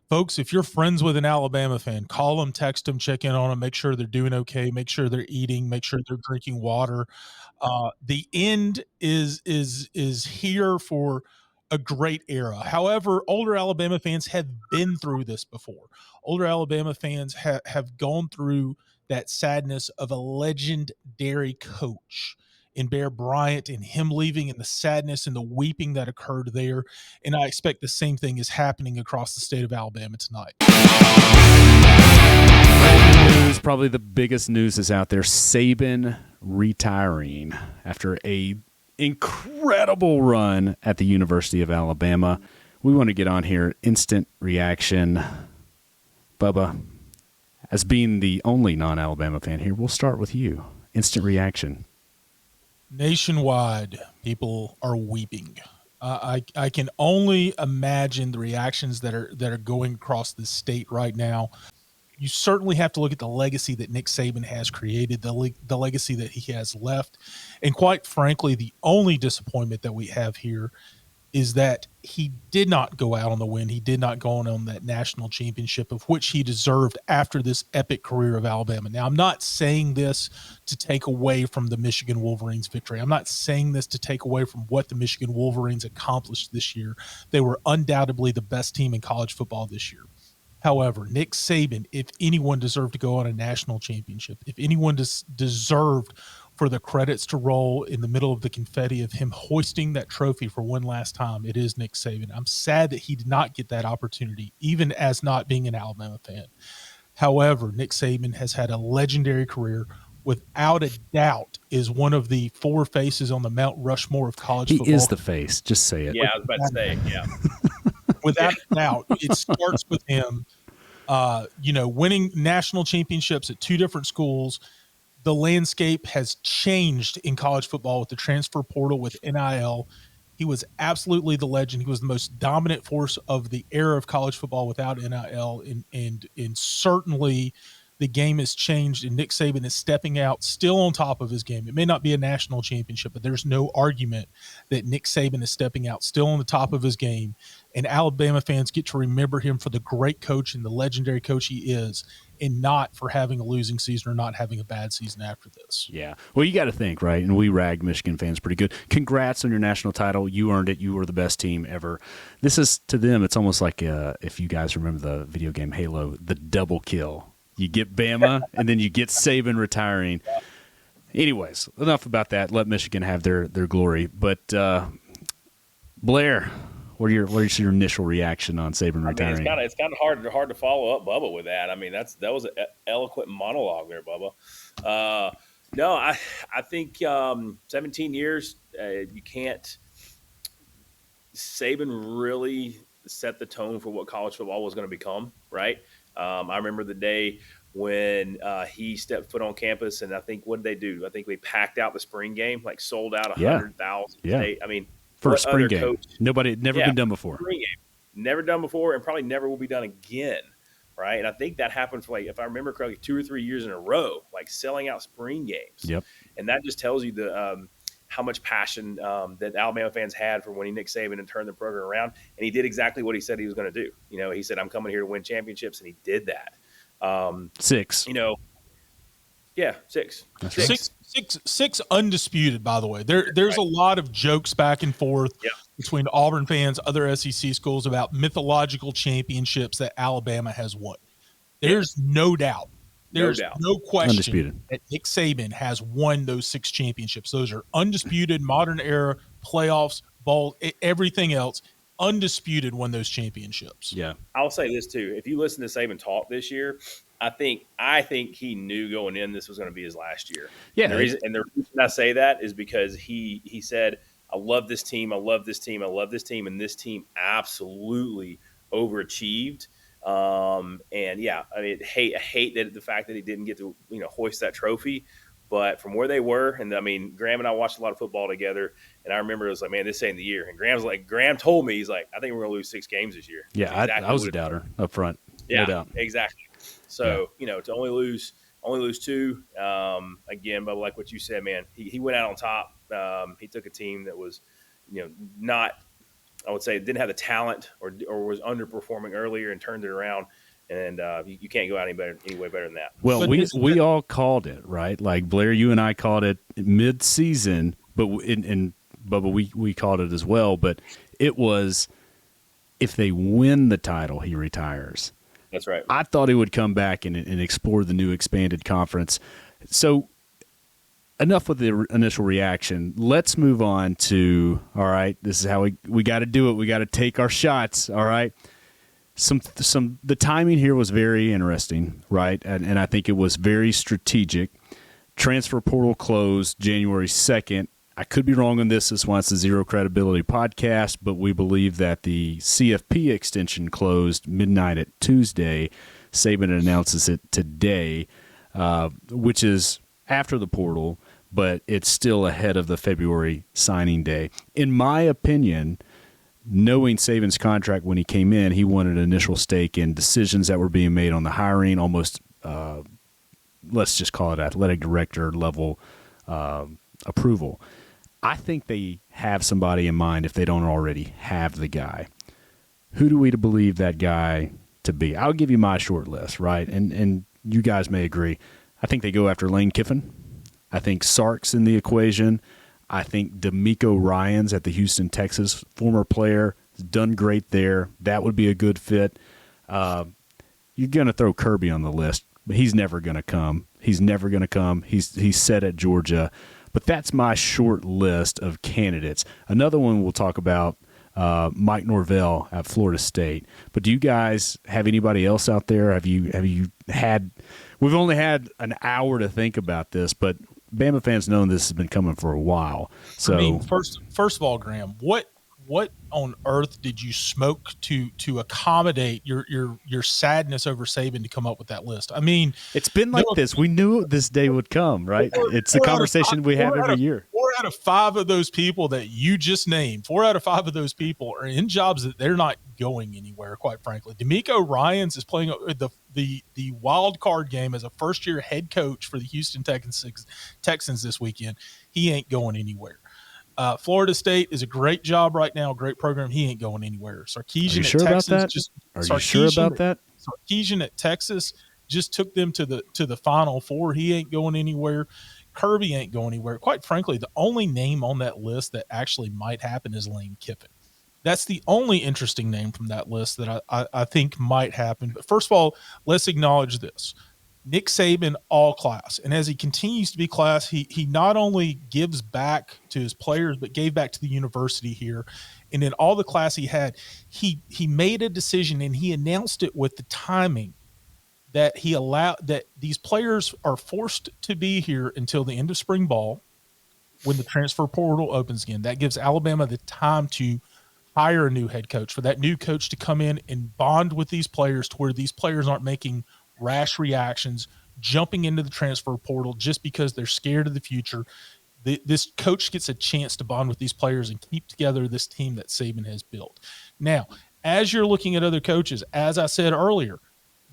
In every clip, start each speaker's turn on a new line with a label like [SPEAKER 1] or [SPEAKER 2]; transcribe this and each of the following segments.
[SPEAKER 1] Folks, if you're friends with an Alabama fan, call them, text them, check in on them, make sure they're doing okay, make sure they're eating, make sure they're drinking water. The end is here for a great era. However, older Alabama fans have been through this before. Older Alabama fans have gone through that sadness of a legendary coach in Bear Bryant and him leaving and the sadness and the weeping that occurred there. And I expect the same thing is happening across the state of Alabama tonight.
[SPEAKER 2] News, probably the biggest news is out there. Saban retiring after a incredible run at the University of Alabama. We want to get on here. Instant reaction. Bubba, as being the only non-Alabama fan here, we'll start with you. Instant reaction.
[SPEAKER 1] Nationwide, people are weeping. I can only imagine the reactions that are going across the state right now. You certainly have to look at the legacy that Nick Saban has created, the legacy that he has left, and quite frankly, the only disappointment that we have here is that he did not go out on the win. He did not go on that national championship of which he deserved after this epic career of Alabama. Now, I'm not saying this to take away from the Michigan Wolverines victory. I'm not saying this to take away from what the Michigan Wolverines accomplished this year. They were undoubtedly the best team in college football this year. However, Nick Saban, if anyone deserved to go on a national championship, if anyone deserved for the credits to roll in the middle of the confetti of him hoisting that trophy for one last time, it is Nick Saban. I'm sad that he did not get that opportunity, even as not being an Alabama fan. However, Nick Saban has had a legendary career. Without a doubt, is one of the four faces on the Mount Rushmore of college football.
[SPEAKER 2] He is the face. Just say it.
[SPEAKER 3] Yeah, I was about to say, yeah.
[SPEAKER 1] Without a doubt, it starts with him, winning national championships at two different schools. The landscape has changed in college football with the transfer portal, with NIL. He was absolutely the legend. He was the most dominant force of the era of college football without NIL, and certainly the game has changed, and Nick Saban is stepping out still on top of his game. It may not be a national championship, but there's no argument that Nick Saban is stepping out still on the top of his game, and Alabama fans get to remember him for the great coach and the legendary coach he is, and not for having a losing season or not having a bad season after this.
[SPEAKER 2] Yeah. Well, you got to think, right? And we rag Michigan fans pretty good. Congrats on your national title. You earned it. You were the best team ever. This is, to them, it's almost like, if you guys remember the video game Halo, the double kill. You get Bama, and then you get Saban retiring. Anyways, enough about that. Let Michigan have their glory. But, Blair, what is your initial reaction on Saban retiring?
[SPEAKER 3] It's kind of hard to follow up Bubba with that. I mean, that was an eloquent monologue there, Bubba. No, I think 17 years, you can't. Saban really set the tone for what college football was going to become, right? I remember the day when he stepped foot on campus, and I think, what did they do? I think they packed out the spring game, like sold out 100,000.
[SPEAKER 2] Yeah.
[SPEAKER 3] I mean,
[SPEAKER 2] for a spring game. Nobody had never been done before.
[SPEAKER 3] Spring game. Never done before, and probably never will be done again, right? And I think that happened for, like, if I remember correctly, 2 or 3 years in a row, like selling out spring games.
[SPEAKER 2] Yep.
[SPEAKER 3] And that just tells you how much passion that Alabama fans had for winning Nick Saban and turning the program around. And he did exactly what he said he was going to do. You know, he said, I'm coming here to win championships, and he did that.
[SPEAKER 2] 6.
[SPEAKER 3] You know, yeah, 6.
[SPEAKER 1] Six undisputed, by the way. There's a lot of jokes back and forth between Auburn fans, other SEC schools about mythological championships that Alabama has won. There's no doubt. There's no question
[SPEAKER 2] undisputed
[SPEAKER 1] that Nick Saban has won those 6 championships. Those are undisputed, modern era, playoffs, bowl, everything else. Undisputed won those championships.
[SPEAKER 2] Yeah.
[SPEAKER 3] I'll say this too. If you listen to Saban talk this year, I think he knew going in this was going to be his last year.
[SPEAKER 2] Yeah.
[SPEAKER 3] And the reason I say that is because he said, I love this team. I love this team. I love this team. And this team absolutely overachieved. And yeah, I mean, I hate that the fact that he didn't get to, hoist that trophy, but from where they were, and I mean, Graham and I watched a lot of football together, and I remember it was like, man, this ain't the year. And Graham told me, he's like, I think we're going to lose 6 games this year.
[SPEAKER 2] Yeah, I was a doubter up front.
[SPEAKER 3] Yeah,
[SPEAKER 2] no doubt.
[SPEAKER 3] Exactly. So, to only lose 2, again, but like what you said, man, he went out on top. He took a team that was, not I would say, didn't have the talent or was underperforming earlier and turned it around. And you can't go out any way better than that.
[SPEAKER 2] Well,
[SPEAKER 1] But
[SPEAKER 2] we all called it, right? Like Blair, you and I called it mid-season, but in Bubba, we called it as well. But it was, if they win the title, he retires.
[SPEAKER 3] That's right.
[SPEAKER 2] I thought he would come back and explore the new expanded conference. So enough with the initial reaction. Let's move on to, all right, this is how we got to do it. We got to take our shots, all right? The timing here was very interesting, right? And I think it was very strategic. Transfer portal closed January 2nd. I could be wrong on this. This one's the Zero Credibility podcast, but we believe that the CFP extension closed midnight at Tuesday. Saban announces it today, which is after the portal, but it's still ahead of the February signing day. In my opinion, knowing Saban's contract when he came in, he wanted an initial stake in decisions that were being made on the hiring, almost, let's just call it athletic director level approval. I think they have somebody in mind if they don't already have the guy. Who do we to believe that guy to be? I'll give you my short list, right? And you guys may agree. I think they go after Lane Kiffin. I think Sark's in the equation. I think D'Amico Ryans at the Houston, Texas, former player, has done great there. That would be a good fit. You're going to throw Kirby on the list, but he's never going to come. He's never going to come. He's set at Georgia. But that's my short list of candidates. Another one we'll talk about, Mike Norvell at Florida State. But do you guys have anybody else out there? Have you had – we've only had an hour to think about this, but Bama fans know this has been coming for a while. So,
[SPEAKER 1] I mean, first of all, Graham, what on earth did you smoke to accommodate your sadness over Saban to come up with that list? I mean,
[SPEAKER 2] it's been like this. We knew this day would come, right? It's the conversation we have every year.
[SPEAKER 1] 4 out of 5 of those people that you just named, 4 out of 5 of those people are in jobs that they're not going anywhere, quite frankly. D'Amico Ryans is playing the wild card game as a first-year head coach for the Houston Texans this weekend. He ain't going anywhere. Florida State is a great job right now, great program. He ain't going anywhere. Sarkisian
[SPEAKER 2] sure
[SPEAKER 1] at Texas,
[SPEAKER 2] about that? Are you sure about that?
[SPEAKER 1] Sarkisian at Texas just took them to the Final Four. He ain't going anywhere. Kirby ain't going anywhere. Quite frankly, the only name on that list that actually might happen is Lane Kiffin. That's the only interesting name from that list that I think might happen. But first of all, let's acknowledge this. Nick Saban, all class. And as he continues to be class, he not only gives back to his players, but gave back to the university here. And in all the class he had, he made a decision and he announced it with the timing that he allowed that these players are forced to be here until the end of spring ball when the transfer portal opens again. That gives Alabama the time to hire a new head coach, for that new coach to come in and bond with these players to where these players aren't making rash reactions, jumping into the transfer portal just because they're scared of the future. This coach gets a chance to bond with these players and keep together this team that Saban has built. Now, as you're looking at other coaches, as I said earlier,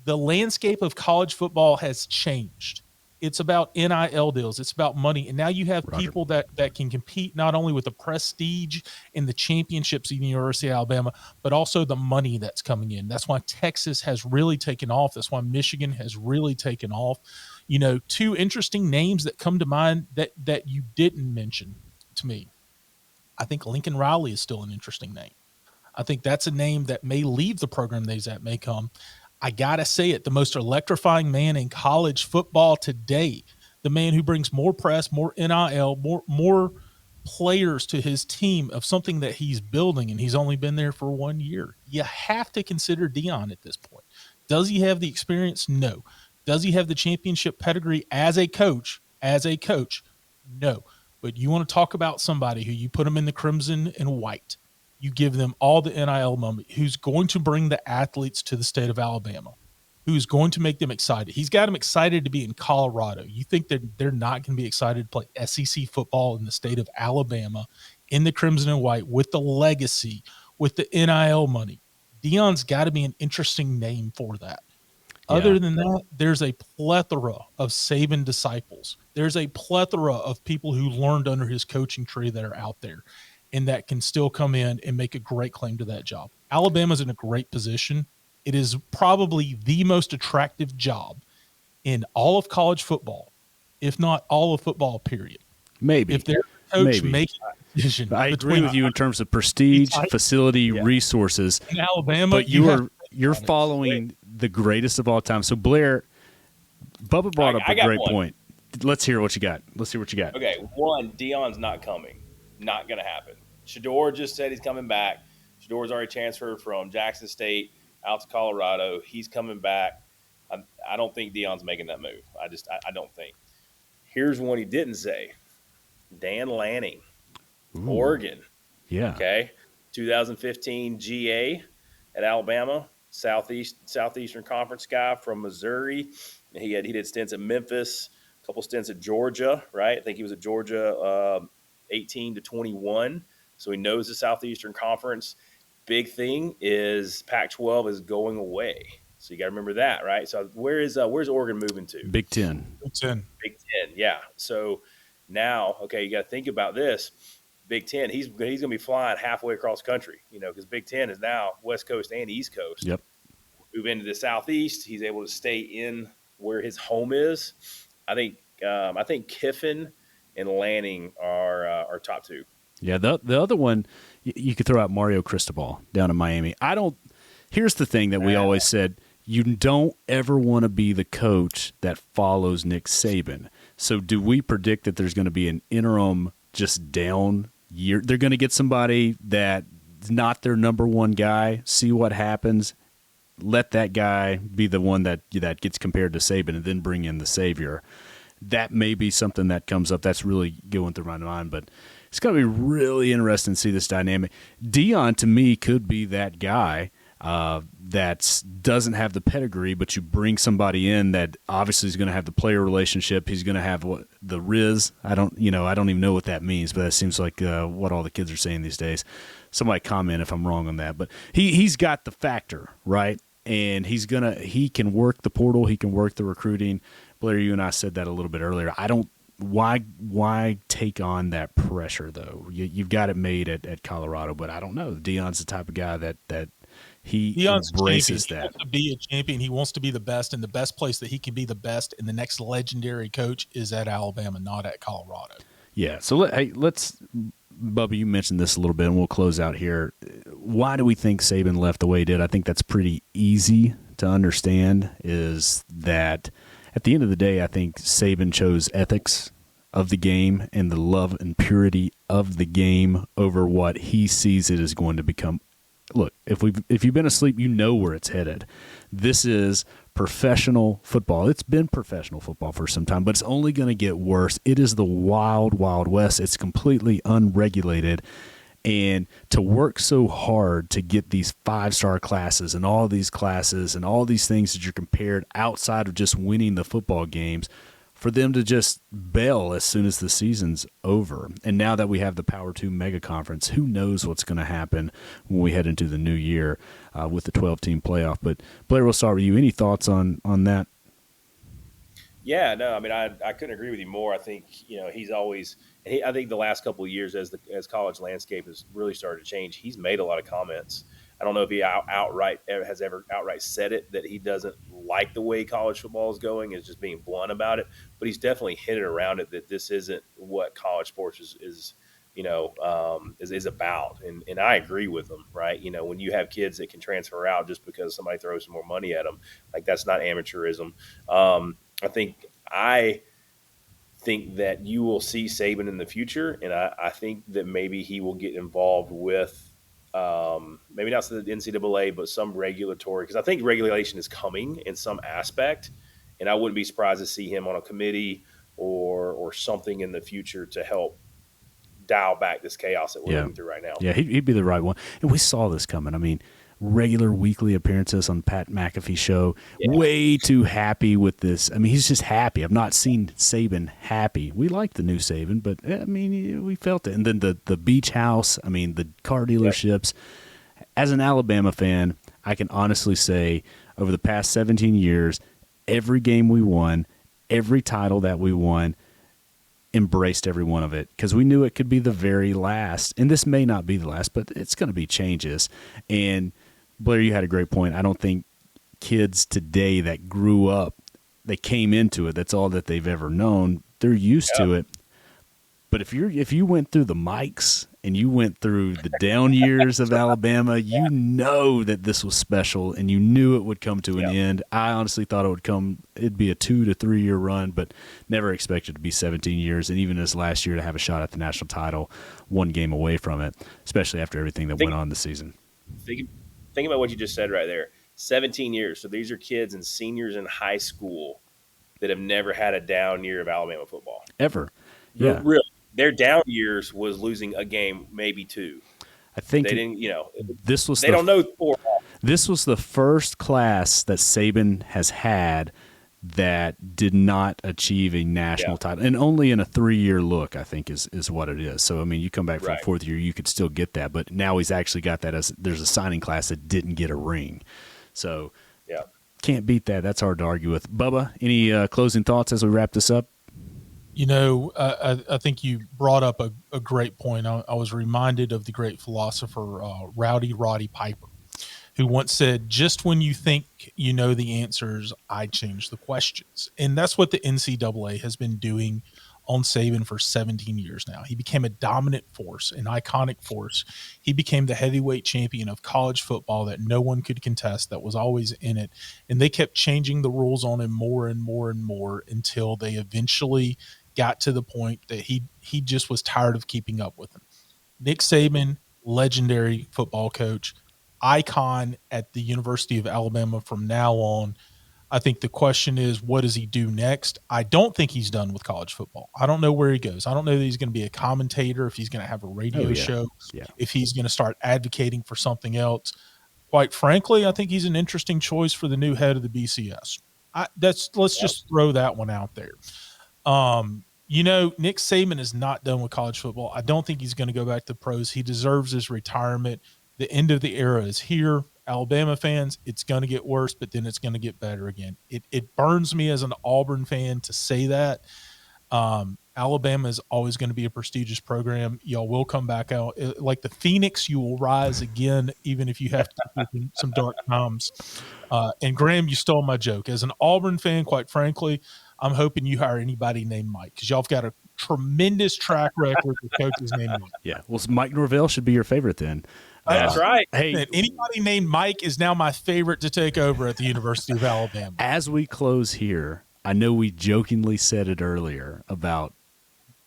[SPEAKER 1] the landscape of college football has changed. It's about NIL deals. It's about money. And now you have people that can compete not only with the prestige and the championships in the University of Alabama, but also the money that's coming in. That's why Texas has really taken off. That's why Michigan has really taken off. You know, 2 interesting names that come to mind that you didn't mention to me. I think Lincoln Riley is still an interesting name. I think that's a name that may leave the program that he's at, may come. I got to say it, the most electrifying man in college football today, the man who brings more press, more NIL, more players to his team of something that he's building, and he's only been there for 1 year. You have to consider Deion at this point. Does he have the experience? No. Does he have the championship pedigree as a coach? No. But you want to talk about somebody who you put them in the crimson and white. You give them all the NIL money, who's going to bring the athletes to the state of Alabama, who's going to make them excited. He's got them excited to be in Colorado. You think that they're not going to be excited to play SEC football in the state of Alabama in the crimson and white with the legacy, with the NIL money? Deion's got to be an interesting name for that. Yeah. Other than that, there's a plethora of Saban disciples. There's a plethora of people who learned under his coaching tree that are out there. and that can still come in and make a great claim to that job. Alabama's in a great position. It is probably the most attractive job in all of college football, if not all of football, period.
[SPEAKER 2] Maybe.
[SPEAKER 1] If their coach
[SPEAKER 2] Maybe.
[SPEAKER 1] making a decision,
[SPEAKER 2] I agree with you in terms of prestige, facility, resources.
[SPEAKER 1] in Alabama,
[SPEAKER 2] But you're following the greatest of all time. So Blair, Bubba brought up a great point. Let's hear what you got.
[SPEAKER 3] Okay, one, Deion's not coming. Not going to happen. Shedeur just said he's coming back. Shedor's already transferred from Jackson State out to Colorado. He's coming back. I don't think Deion's making that move. I don't think. Here's one he didn't say. Dan Lanning, Oregon.
[SPEAKER 2] Yeah.
[SPEAKER 3] Okay. 2015 GA at Alabama, Southeastern Conference guy from Missouri. He did stints at Memphis, a couple stints at Georgia, right? I think he was at Georgia 18 to 21. So he knows the Southeastern Conference. Big thing is Pac-12 is going away. So you got to remember that, right? So where's Oregon moving to?
[SPEAKER 2] Big Ten.
[SPEAKER 1] Big Ten,
[SPEAKER 3] yeah. So now, okay, you got to think about this. Big Ten, he's going to be flying halfway across country, because Big Ten is now West Coast and East Coast.
[SPEAKER 2] Yep.
[SPEAKER 3] Move into the Southeast, he's able to stay in where his home is. I think Kiffin and Lanning are top two.
[SPEAKER 2] Yeah, the other one, you could throw out Mario Cristobal down in Miami. Here's the thing that we always said, you don't ever want to be the coach that follows Nick Saban. So do we predict that there's going to be an interim just down year? They're going to get somebody that's not their number one guy, see what happens, let that guy be the one that gets compared to Saban, and then bring in the savior. That may be something that comes up. That's really going through my mind, but it's going to be really interesting to see this dynamic. Deion, to me, could be that guy that doesn't have the pedigree, but you bring somebody in that obviously is going to have the player relationship. He's going to have the Riz. I don't even know what that means, but that seems like what all the kids are saying these days. Somebody comment if I'm wrong on that, but he's got the factor, right? And he can work the portal. He can work the recruiting. Blair, you and I said that a little bit earlier. Why take on that pressure though? You've got it made at Colorado, but I don't know. Deion's the type of guy that he embraces that.
[SPEAKER 1] He wants to be a champion. He wants to be the best, and the best place that he can be the best and the next legendary coach is at Alabama, not at Colorado.
[SPEAKER 2] Yeah. So let's, Bubba, you mentioned this a little bit, and we'll close out here. Why do we think Saban left the way he did? I think that's pretty easy to understand, is that at the end of the day, I think Saban chose ethics of the game and the love and purity of the game over what he sees it is going to become. Look, if you've been asleep, you know where it's headed. This is professional football. It's been professional football for some time, but it's only going to get worse. It is the wild, wild west. It's completely unregulated. And to work so hard to get these 5-star classes and all these classes and all these things that you're compared outside of just winning the football games, for them to just bail as soon as the season's over. And now that we have the Power 2 mega conference, who knows what's going to happen when we head into the new year with the 12-team playoff. But Blair, we'll start with you. Any thoughts on that?
[SPEAKER 3] Yeah, no, I mean, I couldn't agree with you more. I think, he's always – I think the last couple of years as college landscape has really started to change, he's made a lot of comments. I don't know if he has ever outright said it, that he doesn't like the way college football is going, is just being blunt about it. But he's definitely hinted around it that this isn't what college sports is about. And I agree with him, right? When you have kids that can transfer out just because somebody throws some more money at them, like that's not amateurism. I think that you will see Saban in the future, and I think that maybe he will get involved with maybe not the NCAA, but some regulatory, because I think regulation is coming in some aspect, and I wouldn't be surprised to see him on a committee or something in the future to help dial back this chaos that we're living through right now.
[SPEAKER 2] Yeah, he'd be the right one. And we saw this coming. I mean, regular weekly appearances on Pat McAfee show. Yeah. Way too happy with this. I mean, he's just happy. I've not seen Saban happy. We like the new Saban, but I mean, we felt it. And then the beach house. I mean, the car dealerships. Yep. As an Alabama fan, I can honestly say over the past 17 years, every game we won, every title that we won, embraced every one of it because we knew it could be the very last. And this may not be the last, but it's going to be changes. And Blair, you had a great point. I don't think kids today that grew up, they came into it, that's all that they've ever known. They're used to it. But if you went through the Mikes and you went through the down years of Alabama, you know that this was special and you knew it would come to an end. I honestly thought it'd be a 2 to 3 year run, but never expected it to be 17 years. And even this last year to have a shot at the national title, one game away from it, especially after everything that went on this season.
[SPEAKER 3] Think about what you just said right there. 17 years. So these are kids and seniors in high school that have never had a down year of Alabama football.
[SPEAKER 2] Ever. Yeah.
[SPEAKER 3] Really. Their down years was losing a game, maybe two.
[SPEAKER 2] I think
[SPEAKER 3] they didn't,
[SPEAKER 2] this was
[SPEAKER 3] they don't know four.
[SPEAKER 2] This was the first class that Saban has had that did not achieve a national title, and only in a 3-year look, I think is what it is. So, I mean, you come back from fourth year, you could still get that, but now he's actually got that as there's a signing class that didn't get a ring. So, can't beat that. That's hard to argue with. Bubba, any closing thoughts as we wrap this up?
[SPEAKER 1] I think you brought up a great point. I was reminded of the great philosopher Rowdy Roddy Piper, who once said, just when you think you know the answers, I change the questions. And that's what the NCAA has been doing on Saban for 17 years now. He became a dominant force, an iconic force. He became the heavyweight champion of college football that no one could contest, that was always in it. And they kept changing the rules on him more and more and more until they eventually got to the point that he just was tired of keeping up with him. Nick Saban, legendary football coach, icon at the University of Alabama from now on. I think the question is, what does he do next? I don't think he's done with college football. I don't know where he goes. I don't know that he's going to be a commentator, if he's going to have a radio show, if he's going to start advocating for something else. Quite frankly, I think he's an interesting choice for the new head of the BCS. Let's just throw that one out there. Nick Saban is not done with college football. I don't think he's going to go back to the pros. He deserves his retirement. The end of the era is here. Alabama fans, it's going to get worse, but then it's going to get better again. It burns me as an Auburn fan to say that. Alabama is always going to be a prestigious program. Y'all will come back out. Like the Phoenix, you will rise again, even if you have to go through some dark times. And Graham, you stole my joke. As an Auburn fan, quite frankly, I'm hoping you hire anybody named Mike, because y'all have got a tremendous track record with coaches named Mike.
[SPEAKER 2] Yeah, well, Mike Norvell should be your favorite then.
[SPEAKER 3] That's right.
[SPEAKER 1] Hey, anybody named Mike is now my favorite to take over at the University of Alabama.
[SPEAKER 2] As we close here, I know we jokingly said it earlier about,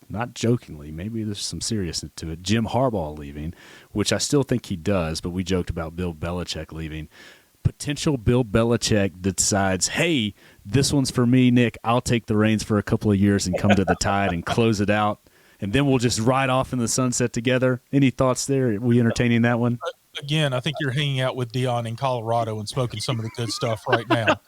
[SPEAKER 2] not jokingly, maybe there's some seriousness to it, Jim Harbaugh leaving, which I still think he does, but we joked about Bill Belichick leaving. Potential Bill Belichick decides, hey, this one's for me, Nick. I'll take the reins for a couple of years and come to the Tide and close it out. And then we'll just ride off in the sunset together. Any thoughts there? Are we entertaining that one?
[SPEAKER 1] Again, I think you're hanging out with Dion in Colorado and smoking some of the good stuff right now.